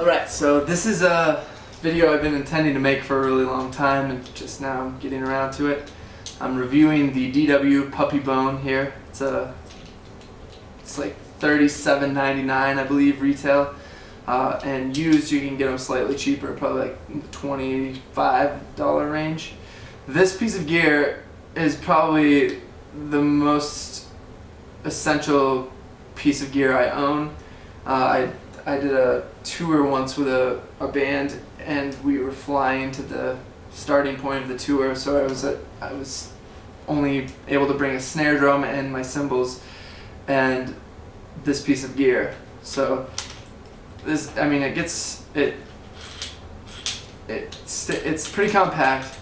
Alright, so this is a video I've been intending to make for a really long time, and just now I'm getting around to it. I'm reviewing the DW Puppy Bone here. It's like $37.99, I believe, retail. And used, you can get them slightly cheaper, probably like in the $25 range. This piece of gear is probably the most essential piece of gear I own. I did a tour once with a band, and we were flying to the starting point of the tour, so I was only able to bring a snare drum and my cymbals and this piece of gear. So this, I mean, it's pretty compact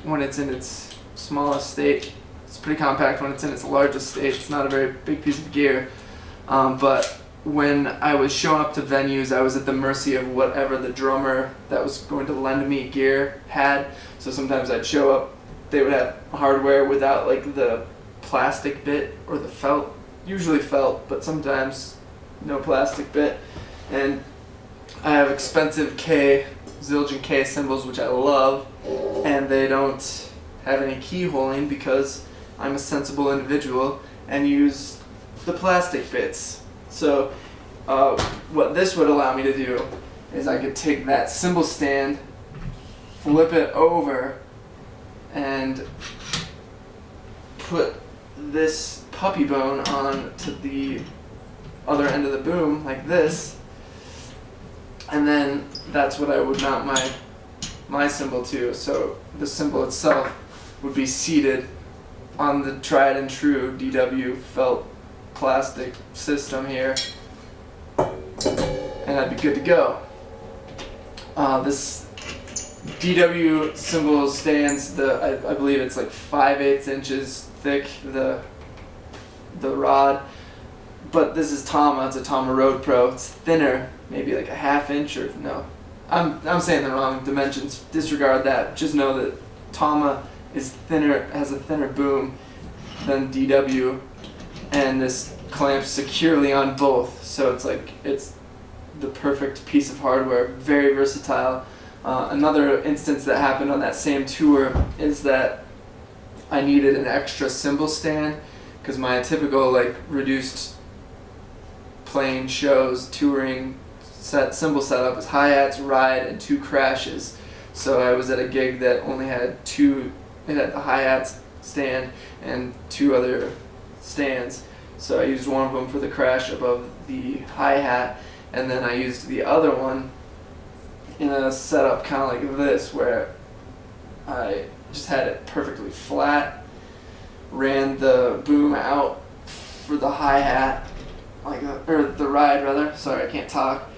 when it's in its smallest state. It's pretty compact when it's in its largest state. It's not a very big piece of gear, but when I was showing up to venues, I was at the mercy of whatever the drummer that was going to lend me gear had. So sometimes I'd show up, they would have hardware without like the plastic bit or the felt, usually felt, but sometimes no plastic bit. And I have expensive Zildjian K cymbals, which I love, and they don't have any keyholing because I'm a sensible individual and use the plastic bits. So what this would allow me to do is I could take that cymbal stand, flip it over, and put this puppy bone on to the other end of the boom like this, and then that's what I would mount my cymbal to. So the cymbal itself would be seated on the tried and true DW felt plastic system here, and I'd be good to go. This DW cymbal stands, I believe it's like 5/8 inches thick, the rod, but this is Tama. It's a Tama Road Pro. It's thinner, maybe like a 1/2 inch, or no, I'm saying the wrong dimensions. Disregard that. Just know that Tama is thinner, has a thinner boom than DW, and this clamps securely on both, so it's the perfect piece of hardware. Very versatile. Another instance that happened on that same tour is that I needed an extra cymbal stand because my typical like reduced playing shows, touring cymbal setup is hi-hats, ride, and 2 crashes. So I was at a gig that only had 2. It had the hi-hats stand and 2 other stands. So I used one of them for the crash above the hi-hat, and then I used the other one in a setup kind of like this, where I just had it perfectly flat, ran the boom out for the hi-hat, or the ride rather, sorry I can't talk.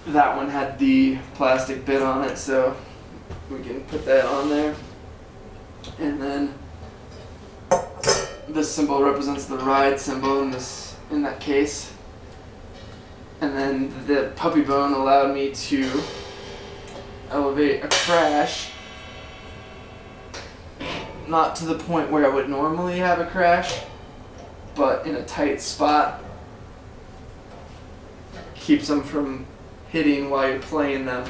That one had the plastic bit on it, so we can put that on there. And then this symbol represents the ride symbol in that case. And then the puppy bone allowed me to elevate a crash, not to the point where I would normally have a crash, but in a tight spot. Keeps them from hitting while you're playing them,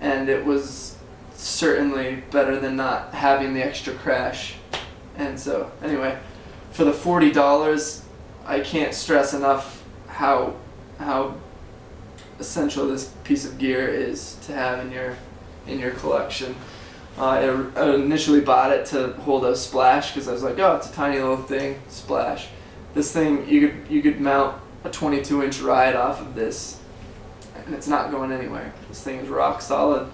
and it was certainly better than not having the extra crash. And so anyway, for the $40, I can't stress enough how essential this piece of gear is to have in your collection. I initially bought it to hold a splash because I was like, oh, it's a tiny little thing, splash. This thing, you could mount a 22-inch ride off of this, and it's not going anywhere. This thing is rock solid.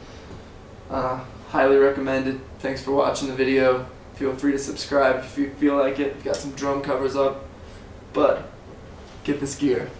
Highly recommended. Thanks for watching the video. Feel free to subscribe if you feel like it. We've got some drum covers up, but get this gear.